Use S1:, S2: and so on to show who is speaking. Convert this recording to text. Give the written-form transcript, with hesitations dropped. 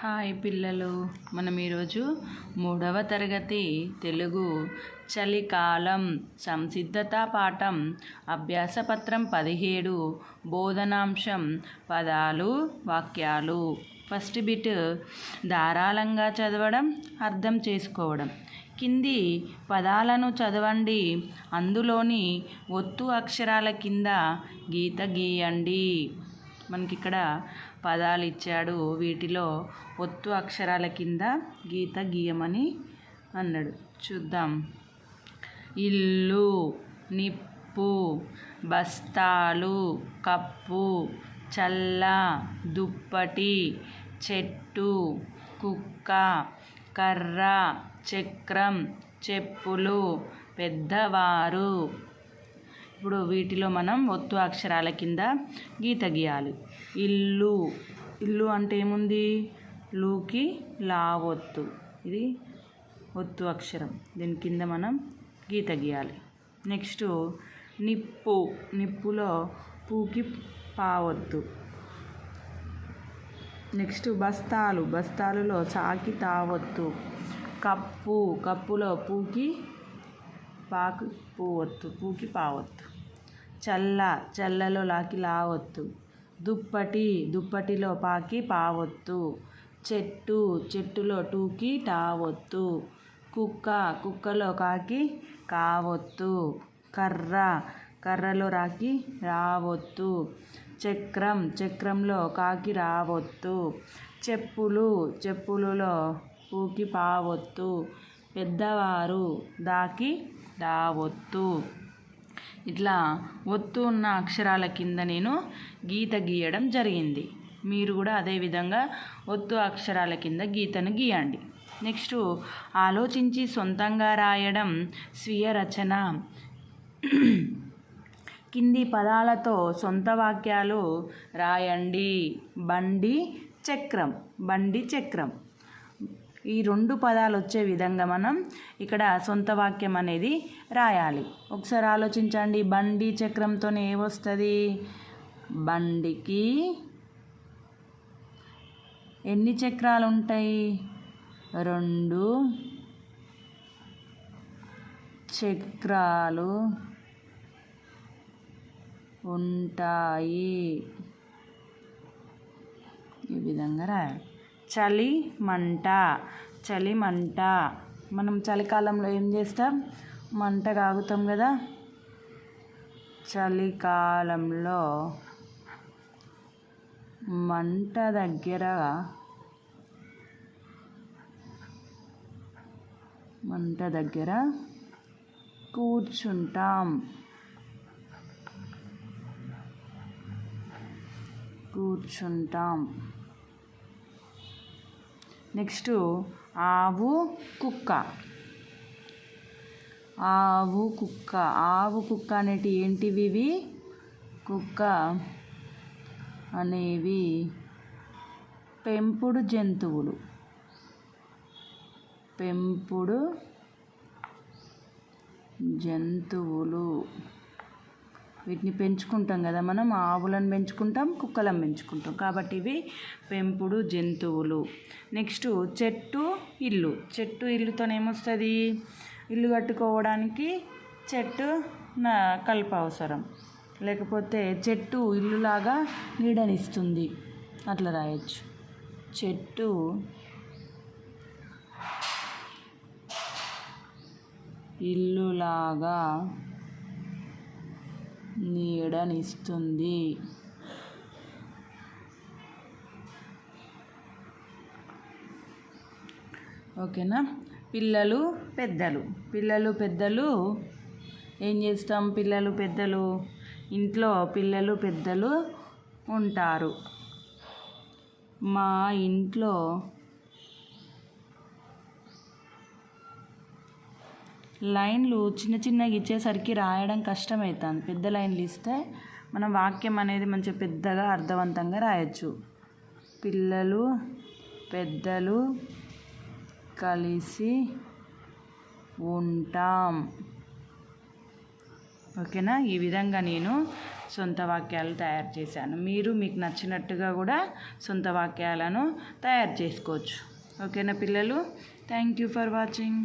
S1: Hi పిల్లలు, మనం ఈరోజు 3వ తరగతి తెలుగు చలికాలం సంసిద్ధతా పాఠం అభ్యాసపత్రం 17 బోధనాంశం పదాలు వాక్యాలు. ఫస్ట్ బిట్ ధారాళంగా చదవడం, అర్థం చేసుకోవడం. కింది పదాలను చదవండి, అందులోని ఒత్తు అక్షరాల కింద గీత గీయండి. మనకి ఇక్కడ పదాలు ఇచ్చాడు, వీటిలో ఒత్తు అక్షరాల కింద గీత గీయమని అన్నాడు. చూద్దాం. ఇల్లు, నిప్పు, బస్తాలు, కప్పు, చల్ల, దుప్పటి, చెట్టు, కుక్క, కర్ర, చక్రం, చెప్పులు, పెద్దవారు. ఇప్పుడు వీటిలో మనం ఒత్తు అక్షరాల కింద గీత గీయాలి. ఇల్లు, ఇల్లు అంటే ఏముంది? లూకి లా ఒత్తు, ఇది ఒత్తు అక్షరం, దీని కింద మనం గీత గీయాలి. నెక్స్ట్ నిప్పు, నిప్పులో పూకి పా ఒత్తు. నెక్స్ట్ బస్తాలు, బస్తాలులో సాకి తా ఒత్తు. కప్పు, కప్పులో పూకి పాకు పూ ఒత్తు, పూకి పా ఒత్తు. చల్ల, చల్లలో లాకి లా ఒత్తు. దుప్పటి, దుప్పటిలో పాకి పా ఒత్తు. చెట్టు, చెట్టులో టూకి టా ఒత్తు. కుక్క, కుక్కలో కాకి కా ఒత్తు. కర్ర, కర్రలో రాకి రా ఒత్తు. చక్రం, చక్రంలో కాకి రా ఒత్తు. చెప్పులు, చెప్పులలో పూకి పా ఒత్తు. పెద్దవారు, దాకి దా ఒత్తు. ఇట్లా ఒత్తు ఉన్న అక్షరాల కింద నేను గీత గీయడం జరిగింది. మీరు కూడా అదేవిధంగా ఒత్తు అక్షరాల కింద గీతను గీయండి. నెక్స్ట్ ఆలోచించి సొంతంగా రాయడం, స్వీయ రచన. కింది పదాలతో సొంత వాక్యాలు రాయండి. బండి, చక్రం. బండి, చక్రం, ఈ 2 పదాలు వచ్చే విధంగా మనం ఇక్కడ సొంత వాక్యం అనేది రాయాలి. ఒకసారి ఆలోచించండి. బండి చక్రంతోనే ఏమొస్తుంది? బండికి ఎన్ని చక్రాలు ఉంటాయి? 2 చక్రాలు ఉంటాయి. ఈ విధంగా రాయాలి. చలి మంట, చలి మంట. మనం చలికాలంలో ఏం చేస్తాం? మంట కాగుతాం కదా. చలికాలంలో మంట దగ్గర కూర్చుంటాం. నెక్స్ట్ ఆవు, కుక్క. ఆవు, కుక్క. ఆవు, కుక్క అనేటివి ఏంటివి? ఇవి కుక్క అనేవి పెంపుడు జంతువులు. పెంపుడు జంతువులు, వీటిని పెంచుకుంటాం కదా మనం. ఆవులను పెంచుకుంటాం, కుక్కలను పెంచుకుంటాం, కాబట్టి ఇవి పెంపుడు జంతువులు. నెక్స్ట్ చెట్టు, ఇల్లు. చెట్టు, ఇల్లుతో ఏమొస్తుంది? ఇల్లు కట్టుకోవడానికి చెట్టు కలప అవసరం, లేకపోతే చెట్టు ఇల్లులాగా నీడనిస్తుంది, అట్లా రాయొచ్చు. చెట్టు ఇల్లులాగా నీడనిస్తుంది. ఓకేనా? పిల్లలు, పెద్దలు. పిల్లలు, పెద్దలు ఏం చేస్తాం? పిల్లలు, పెద్దలు ఇంట్లో పిల్లలు, పెద్దలు ఉంటారు. మా ఇంట్లో లైన్లు చిన్న చిన్నగా ఇచ్చేసరికి రాయడం కష్టమవుతుంది. పెద్ద లైన్లు ఇస్తే మనం వాక్యం అనేది మంచిగా పెద్దగా అర్థవంతంగా రాయొచ్చు. పిల్లలు, పెద్దలు కలిసి ఉంటాం. ఓకేనా? ఈ విధంగా నేను సొంత వాక్యాలు తయారు చేశాను. మీరు మీకు నచ్చినట్టుగా కూడా సొంత వాక్యాలను తయారు చేసుకోవచ్చు. ఓకేనా పిల్లలు? Thank you for watching.